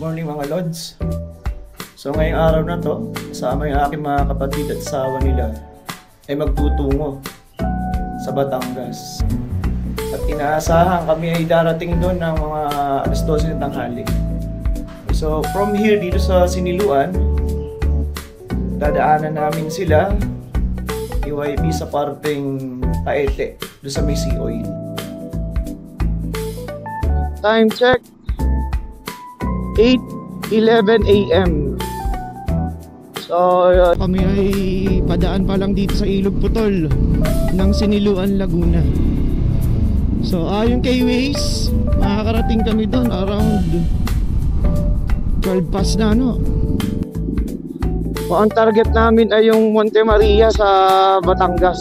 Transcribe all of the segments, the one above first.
morning mga Lods. So ngayong araw na to, kasama yung aking mga kapatid at asawa nila ay magtutungo sa Batangas. At inaasahan kami ay darating doon ng mga alas 12 ng tanghali. So from here dito sa Siniluan, dadaanan namin sila UIP sa parteng Paete, doon sa may Sea Oil. Time check 8:11 AM. So kami ay padaan pa lang dito sa Ilog Putol ng Siniluan, Laguna. So ayon kay Waze, makakarating kami doon around 12 past na So, ang target namin ay yung Monte Maria sa Batangas.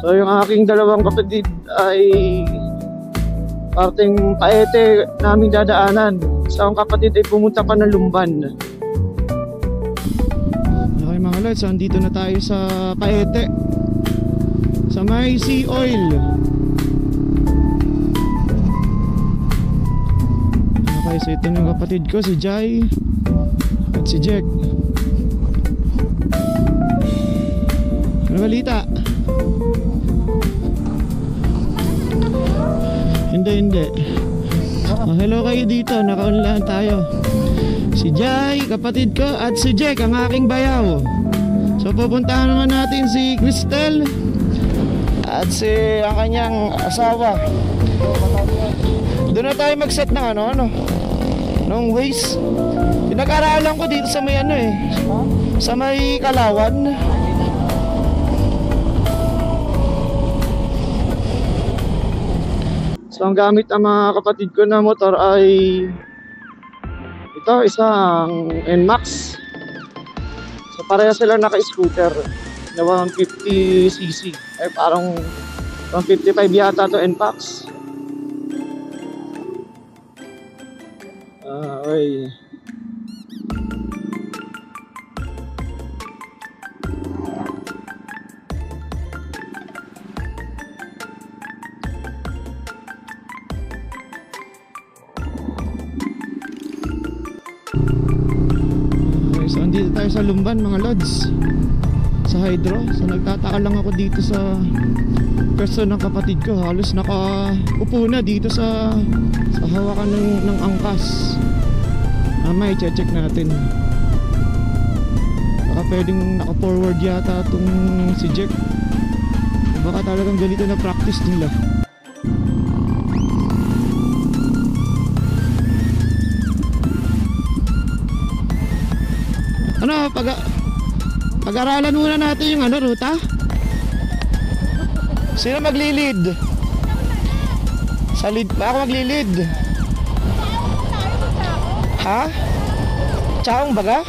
So yung aking dalawang kapatid ay parteng Paete namin dadaanan. So ang kapatid ay pumunta pa ng Lumban. Okay mga lods, andito na tayo sa Paete, sa may Sea Oil. Okay, so ito yung kapatid ko, si Jai at si Jack. Ano balita? Hindi. Hello kayo dito, naka-online tayo. Si Jai, kapatid ko, at si Jack, ang aking bayaw. So pupuntahan naman natin si Cristel at si ang kanyang asawa. Doon na tayo mag-set ng ng Waze. Pinag-aralan ko dito sa may sa may Kalawan. So ang gamit ng mga kapatid ko na motor ay ito, isang NMAX. So pareha sila naka-scooter na 150cc. Ay parang 155 yata to NMAX. Okay. So andito tayo sa Lumban mga Lods, sa Hydro. So nagtataka lang ako dito sa pwesto ng kapatid ko. Halos nakaupo na dito sa hawakan ng angkas. May check natin. Baka pwedeng naka-forward yata itong si Jack. Baka talagang ganito na practice nila. Pag-aralan muna natin yung ruta. Sino maglilid? Sa lead pa ako maglilid. Ha? Chaong baga?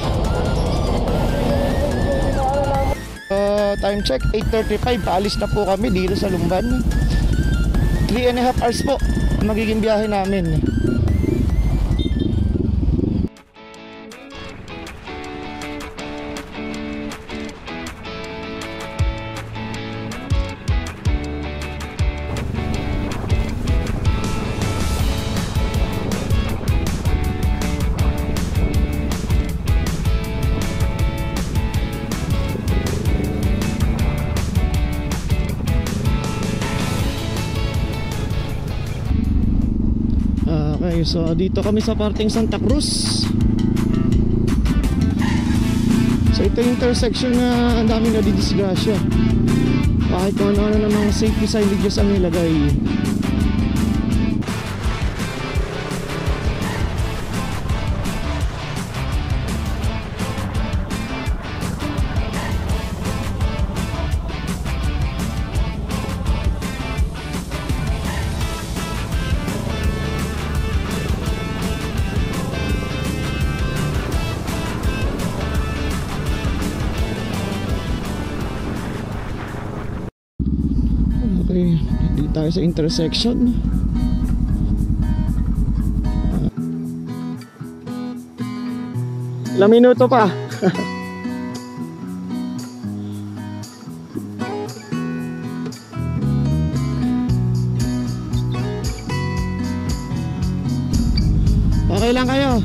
Time check 8:35. Paalis na po kami dito sa Lumban. 3.5 hours po magiging biyahe namin. Okay, so dito kami sa parteng Santa Cruz. So ito yung intersection na ang daming nadidisgrasya. Kahit kung ano ng mga safety signages ang nilagay. Okay, dito tayo sa intersection. Ilang minuto pa. Okay lang kayo?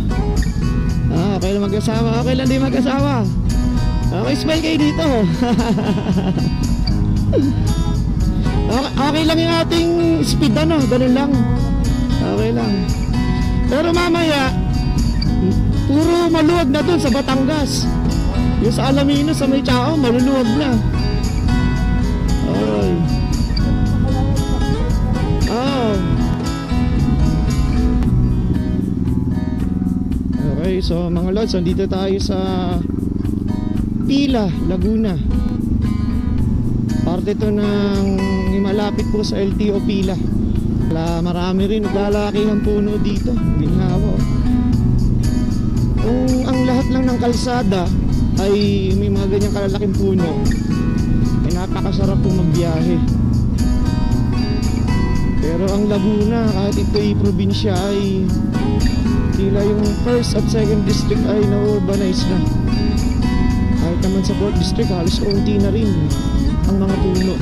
Okay lang mag-asawa. Okay lang di mag-asawa. Okay, smile kayo dito. Okay lang yung ating speed, ano, ganun lang. Okay lang. Pero mamaya puro maluwag na dun sa Batangas. Yung sa Alaminos, sa may Chao, maluluwag na. Okay. Okay, so mga lods, dito tayo sa Pila, Laguna. Parte to ng malapit po sa LTO Pila. Marami rin naglalakihang puno dito, ginhawa. Kung ang lahat lang ng kalsada ay may mga ganyang kalalaking puno, ay napakasarap pong magbiyahe. Pero ang Laguna, kahit ito'y probinsya, ay tila yung 1st at 2nd district ay na-urbanize na. Kahit naman sa 4th district, halos unti na rin ang mga puno.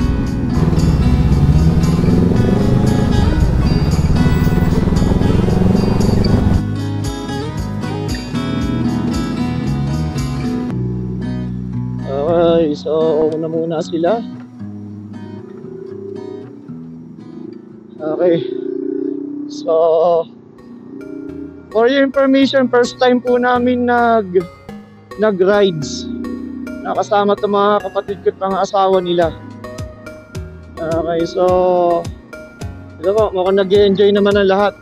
Okay, so muna sila. Okay. So for your information, first time po namin nag-rides. Nakasama itong mga kapatid ko at mga asawa nila. Okay, so ito po, mukhang nag-enjoy naman ang lahat.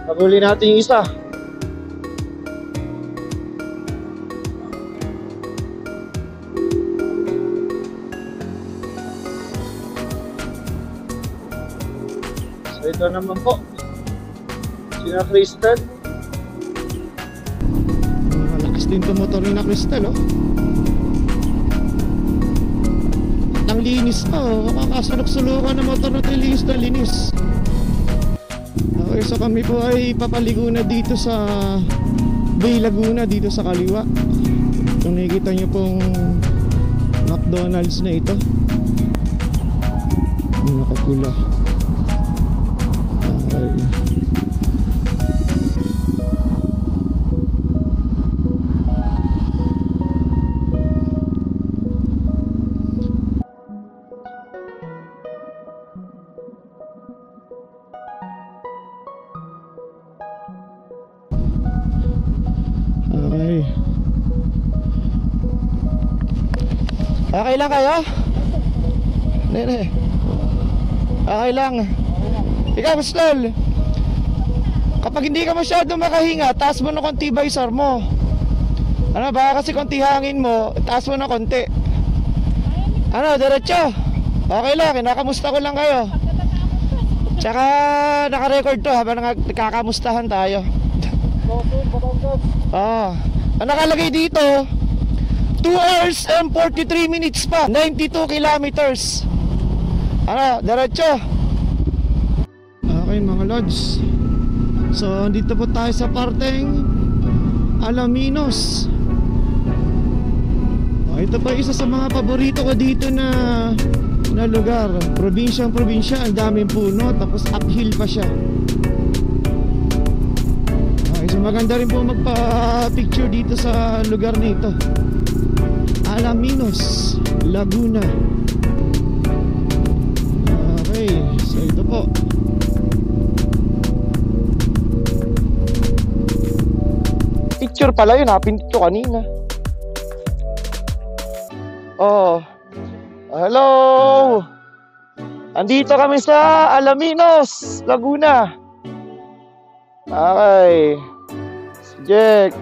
Paguli natin yung isa. So ito naman po, sina Crystal. Malakas din itong motor ni na Crystal, oh. Ang linis pa, oh. Makakasulok-sulukan ng motor na linis na linis. Okay, so kami po ay papaligo na dito sa Bay Laguna, dito sa kaliwa. Kung nakikita nyo pong McDonald's na ito, nakapula. Okay lang kayo? Nene. Okay lang. Ikaw, Crystal, kapag hindi ka masyado makahinga, taas mo na konti visor mo. Ano, baka kasi konti hangin mo, taas mo na konti. Ano, diretso? Okay lang, kinakamusta ko lang kayo. Tsaka naka-record to habang nagkakamustahan tayo. Ang nakalagay dito, 2 hours and 43 minutes pa, 92 kilometers. Ano, diretso. Okay mga lods, so dito po tayo sa parteng Alaminos. Ito pa isa sa mga paborito ko dito na lugar. Probinsyang probinsya, ang daming puno, tapos uphill pa siya. Okay, so maganda rin po magpa-picture dito sa lugar na ito, Alaminos, Laguna. Okay, so ito po. Picture pala yun, napindot ko kanina. Oh, hello. Andito kami sa Alaminos, Laguna. Okay, si Jack.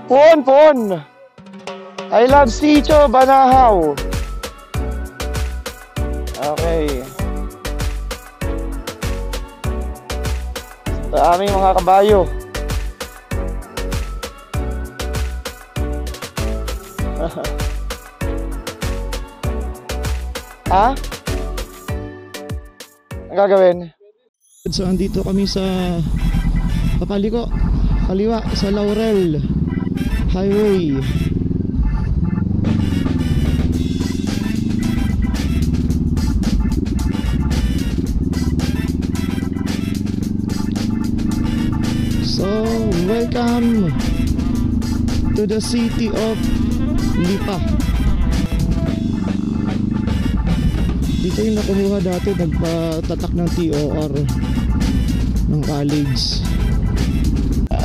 Puon. I love Sitio Banahaw. Okay. Sa aming mga kabayo. Ha? Ang gagawin? So andito kami sa papaliko, kaliwa sa Laurel Highway. welcome to the city of Lipa. Dito yung nakumuha dati, nagpatatak ng TOR ng college.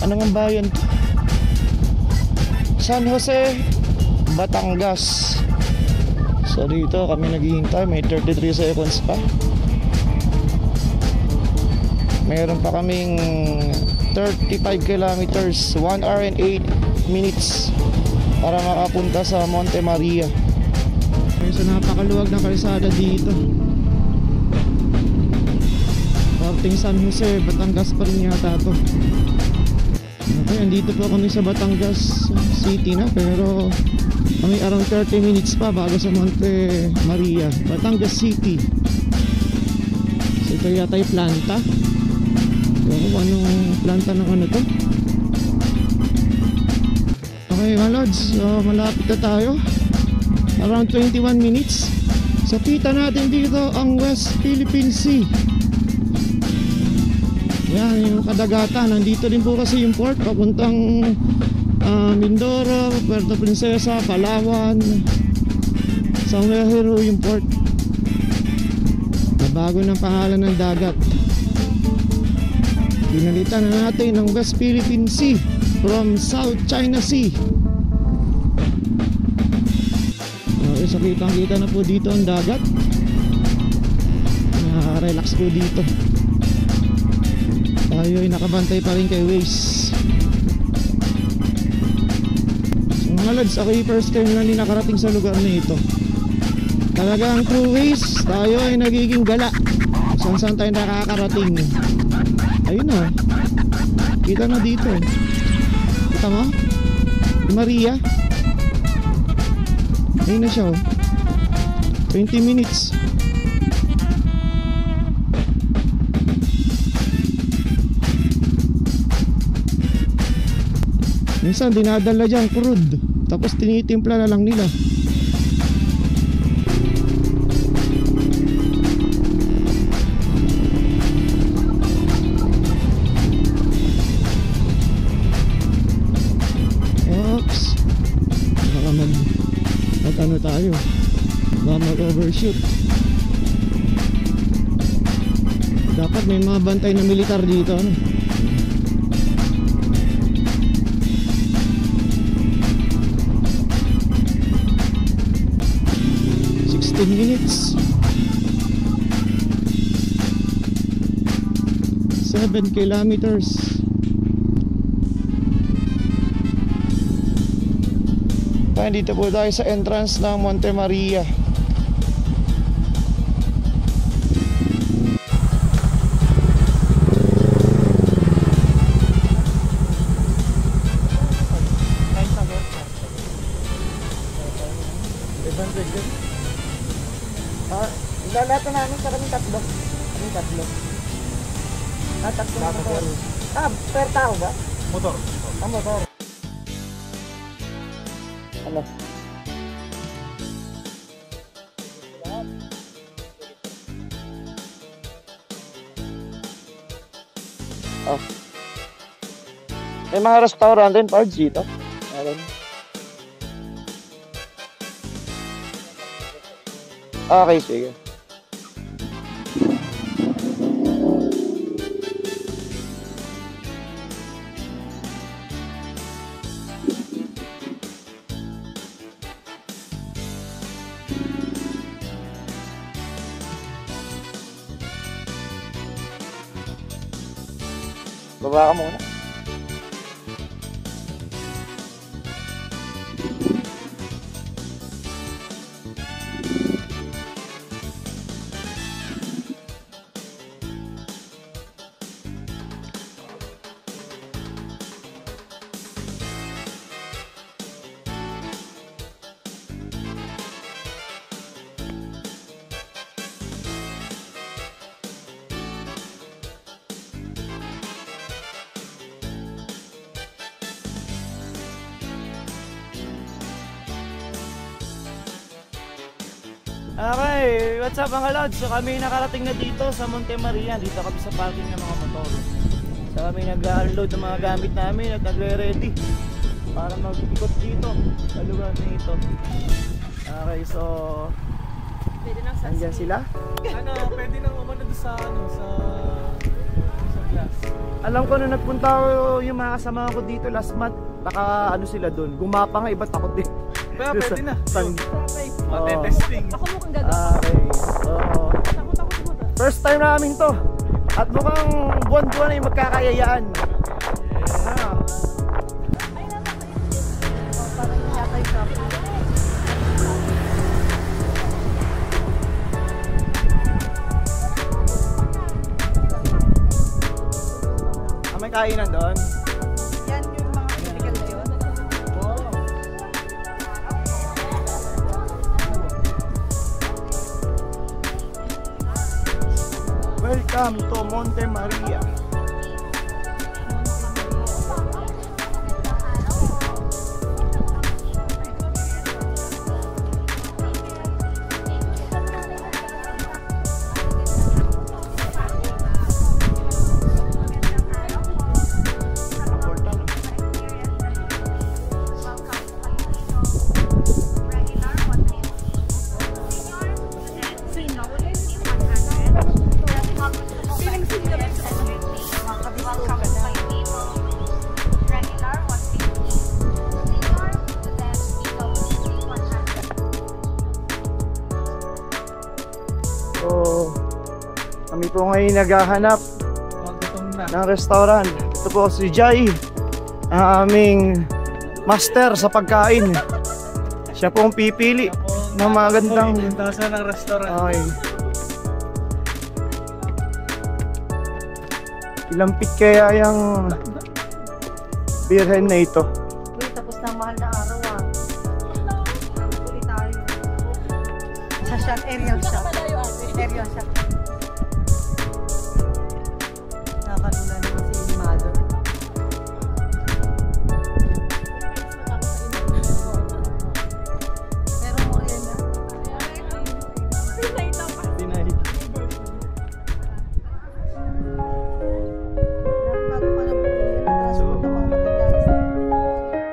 Ano nga bayan to? San Jose, Batangas. So dito kami naghihintay, may 33 seconds pa. Meron pa kaming 35 kilometers, 1 hour and 8 minutes para makapunta sa Monte Maria. So napakaluwag na kalsada dito. Parting San Jose, Batangas pa rin yata to. Okay, andito po kami sa Batangas City na, pero kami around 30 minutes pa bago sa Monte Maria, Batangas City. So ito yata yung planta. So anong planta ng ano to? Okay mga lods, so malapit na tayo. Around 21 minutes. So kita natin dito ang West Philippine Sea. Yan yung kadagatan. Nandito din po kasi yung port papuntang Mindoro, Puerto Princesa, Palawan, somewhere here yung port. Nabago ng pangalan ng dagat. Pinalitan na natin ng West Philippine Sea from South China Sea. Okay, so kitang-kita na po dito ang dagat. Relax po dito. Tayo ay nakabantay pa rin kay Waze. So mga lads, ako yung first time lang din nakarating sa lugar na ito. Talagang through Waze, tayo ay nagiging gala saan saan tayo nakakarating. Ayun o, kita na dito. Kita mo? Maria. Ayun na siya o, 20 minutes. Minsan dinadala dyan crude, tapos tinitimpla na lang nila. Oops, baka mag ano tayo, baka mag overshoot. Dapat may mga bantay na militar dito, ano? Minutes, 7 kilometers. Dito po tayo sa entrance ng Monte Maria. Lalata namin sa kaming tatlo. Kaming tatlo. Tatlo na motor. Per tao ba? Motor. Motor. Ano? Oh. May mga restaurant din, Pards, dito. Meron. Okay, sige. Baba ka muna. Okay, what's up mga lods? So kami nakarating na dito sa Monte Maria. Dito kami sa parking ng mga motor. Saka kami nag-unload ng mga gamit namin at nagre-ready para mag-ikot dito sa lugar na ito. Okay, so andyan sila. Pwede nang umano doon sa class. Alam ko na nagpunta ko yung mga kasama ko dito last month, sila doon. Gumapa nga, iba takot din. Pero pwede na. Okay. Testing. Ako mukhang gagawin. Okay. So, Takot mo to. first time namin to. At mukhang buwan-buwan na yung magkakayayaan. Ah. Ay, nasa ko yun. Parang yata yung shopping. May kainan doon? Yan yung mga chemical na yun. Welcome to Monte Maria. So, kami po ngayon naghahanap ng restaurant. Ito po si Jai, ang aming master sa pagkain. Siya po ang pipili ng magandang Pintasan ng restaurant. okay. Ilang pit kaya yung birhen na ito? Uy, tapos na ang mahal na araw ah. Uli tayo. Sa shop, aerial shop. Aerial shop. Nakalula naman si Mother. Pero morena. Dinay. Bago pa na po yun. Transport ng mga materials.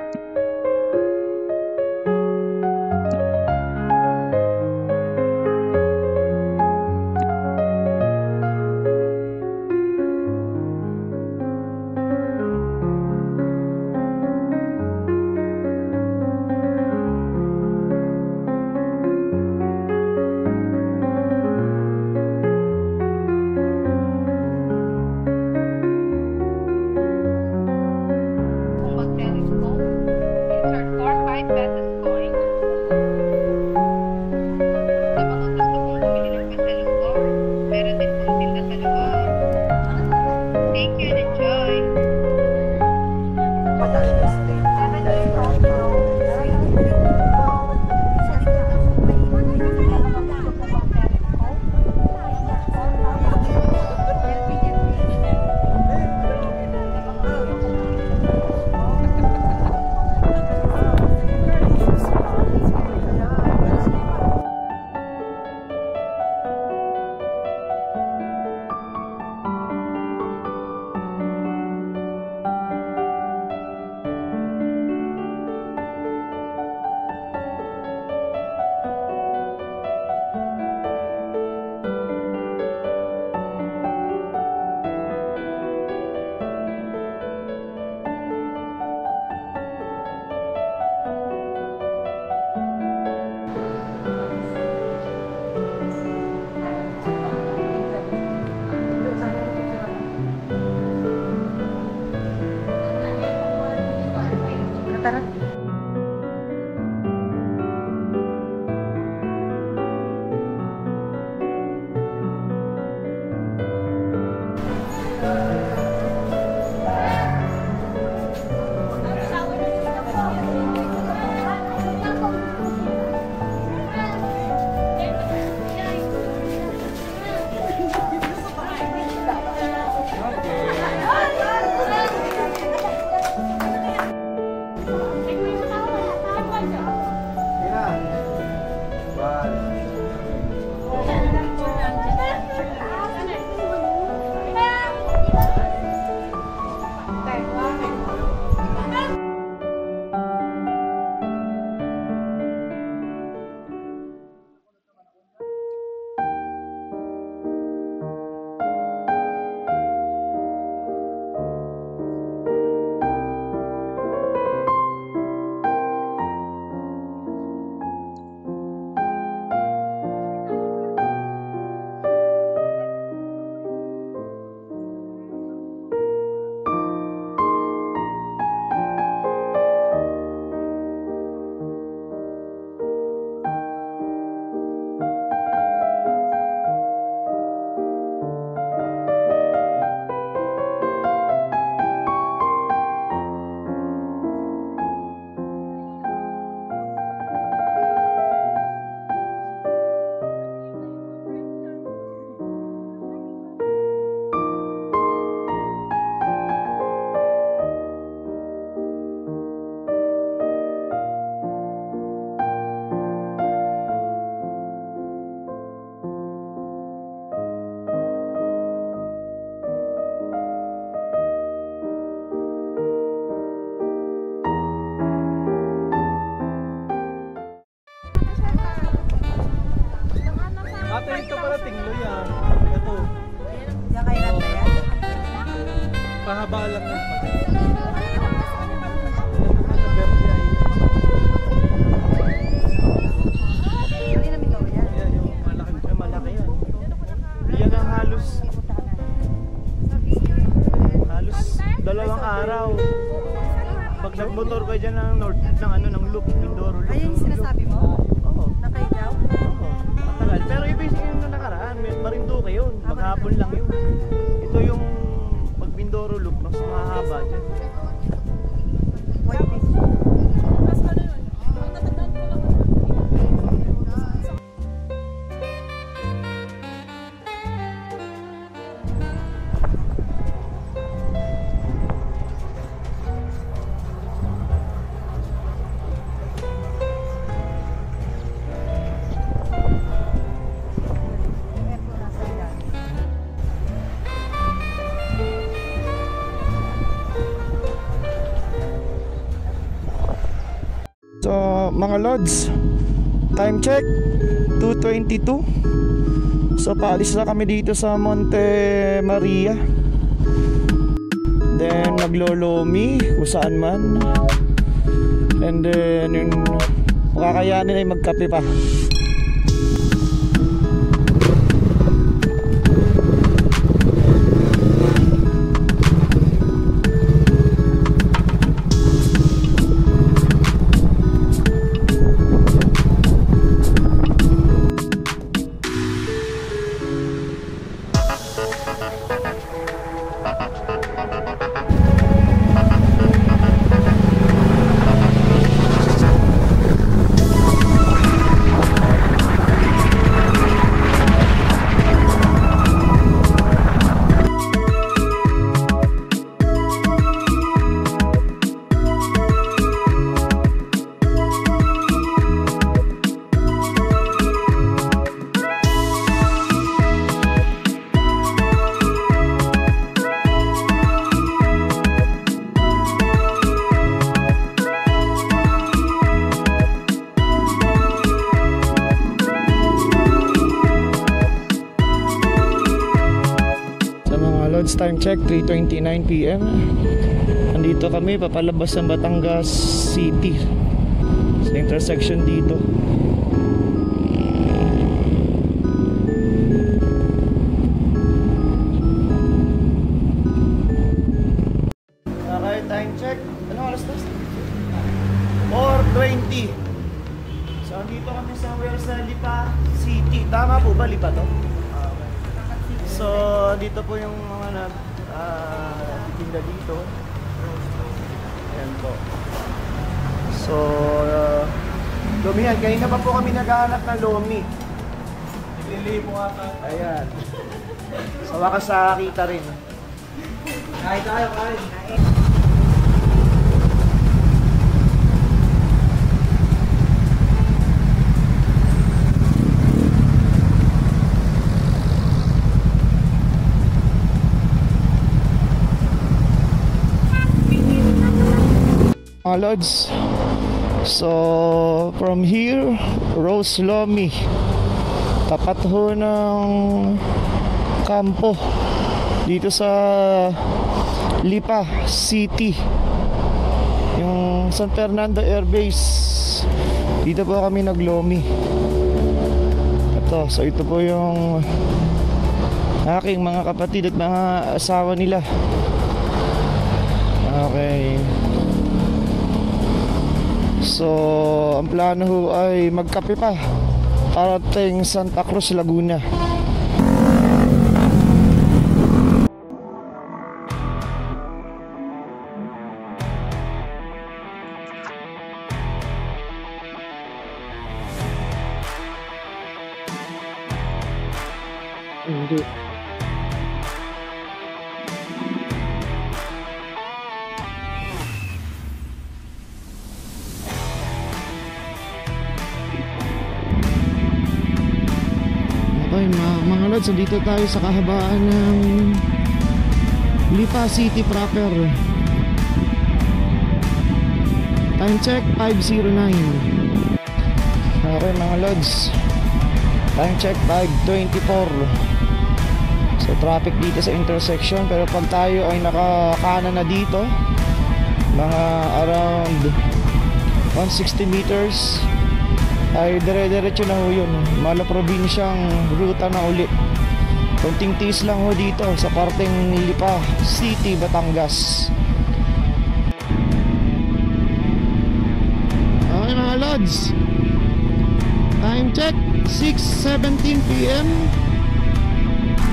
Mahaba lang yan. Yan yung malaki. Malaki yan. Yan ang halos dalawang araw. Pag nagmotor ka dyan ng north, ng loop, Mindoro loop. Ayun yung sinasabi mo? Oo. Nakailaw? Oo. Matagal. Pero ibig yung nakaraan, Marinduque yun. Maghapon lang yun. Ito yung pag Mindoro loop, mas mahaba dyan. White Beach. So mga lods, time check 2:22. So paalis na kami dito sa Monte Maria. Then maglolomi kung saan man. And then yung makakayanin ay magkape pa. Time check 3:29 PM. Andito kami papalabas ng Batangas City sa intersection dito. Okay, time check. Ano oras na? 4:20. So andito kami sa Lipa City. Tama po ba Lipa to? So, dito po yung mga titinda dito. Ayan po. So, lomihan. Kanina pa po kami naghahanap ng lomi. Naglilihi po ata. Ayan. Sa wakas nakakita rin. Kain tayo, kain. Mga lods, so from here, Rose Lomi, tapat ho ng kampo dito sa Lipa City, yung San Fernando Air Base. Dito po kami naglomi. So ito po yung aking mga kapatid at mga asawa nila. Okay. So, ang plano ho ay magkape pa parating Santa Cruz, Laguna. Hindi. Okay, mga lods, dito tayo sa kahabaan ng Lipa City proper. Time check 5:09. Okay mga lods, time check 5:24. So traffic dito sa intersection, pero pag tayo ay nakakanan na dito, mga around 160 meters, ay dire-diretso na ho yun. Mala probinsyang ruta na ulit. Konting tiis lang ho dito sa parteng Lipa City, Batangas. Okay mga lods, time check 6:17 PM.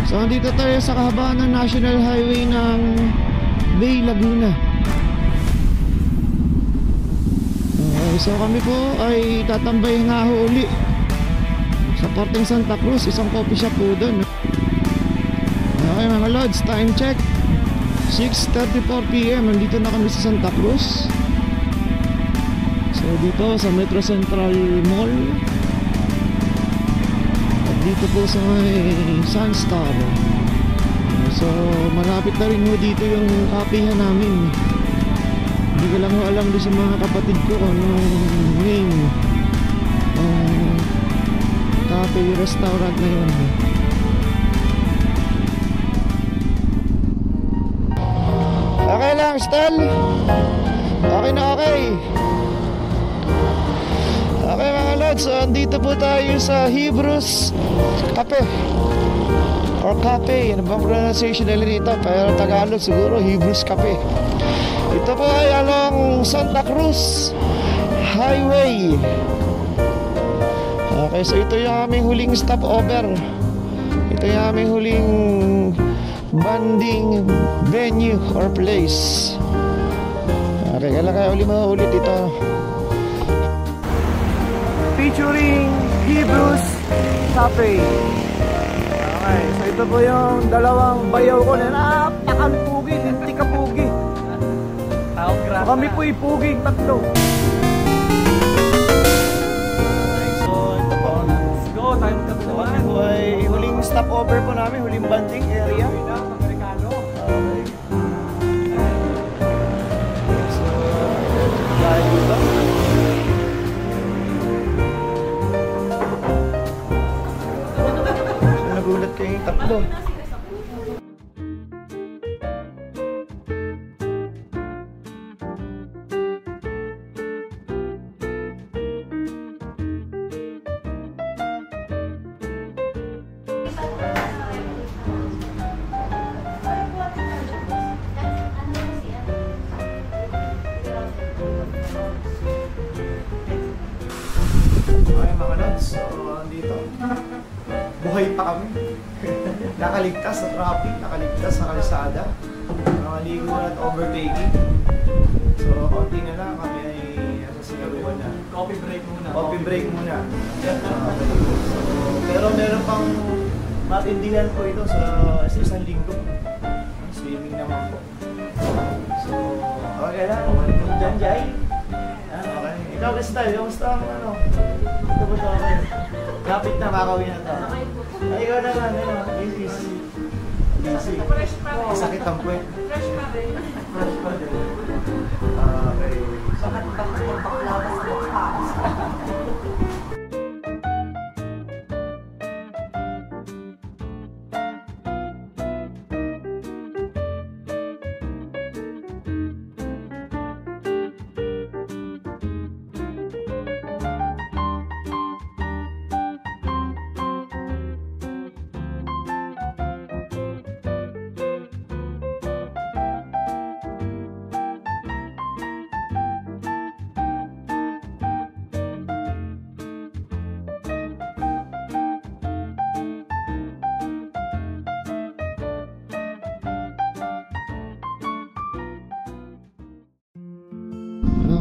So andito tayo sa kahabaan ng National Highway ng Bay, Laguna. Okay, so kami po ay tatambay nga ho uli sa parteng Santa Cruz. Isang coffee shop po doon. Okay mga lods, time check 6:34 PM. Nandito na kami sa Santa Cruz. So dito sa Metro Central Mall, at dito po sa may Sunstar. So malapit na rin ho dito yung kapihan namin. Hindi ko lang ho alam doon sa mga kapatid ko kung anong name cafe restaurant na yun. Okay lang, Stel. Okay na, okay. Okay mga lods, so andito po tayo sa Hebrews Cafe or Cafe, ano bang pronunciation nila dito? Pero Tagalog siguro Hebrews Cafe. Ito po ay along Santa Cruz Highway. Okay, so ito yung aming huling stopover. Ito yung aming huling banding venue or place. Okay, kailan kaya ulit ito? Featuring Hebrews Cafe. Okay, so ito po yung dalawang bayaw ko na napakapugi, linti-kapugi. Kami po ipuging tatlo. So, ito po. Let's go. Tayo magkatuloy. Ito ay huling stopover po namin, huling banding area. Amerikano. Okay. So, tayo ba? So, nagulat kayo yung tatlo. Okay mga lods, so andito buhay pa kami. Nakaligtas sa traffic, nakaligtas sa kalsada, nakaligo at overtaking. So konti na lang kami ay sinaluan na. Coffee break muna. Coffee break muna. So, pero meron pang matindihan po ito sa isang linggo. Swimming naman po. So okay lang, dyan Jai. Okay. Ikaw Crystal, kamusta ang ano? Ito ba ito okay? Lapit na, makawin na ito. Ay, ikaw naman, ano? Easy. Fresh pa rin. Sakit ang puwet. Fresh pa rin. Fresh pa din. Okay. Bakit baklava sa mukha?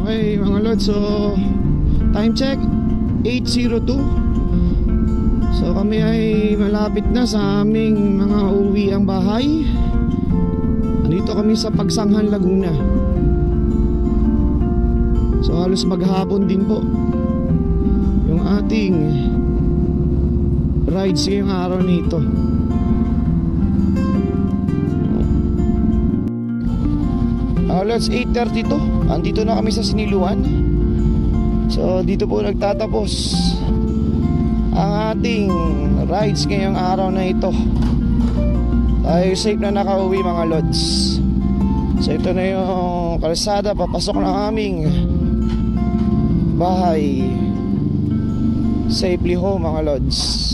Okay mga lods, so time check 8:02. So kami ay malapit na sa aming mga uwi ang bahay. Nandito kami sa Pagsanghan, Laguna. So halos maghapon din po yung ating rides ngayong araw nito. Lods, 8:32. Andito na kami sa Siniluan. So dito po nagtatapos ang ating rides ngayong araw na ito. Tayo safe na nakauwi mga lods. So ito na yung kalsada papasok ng aming bahay. Safely home mga lods.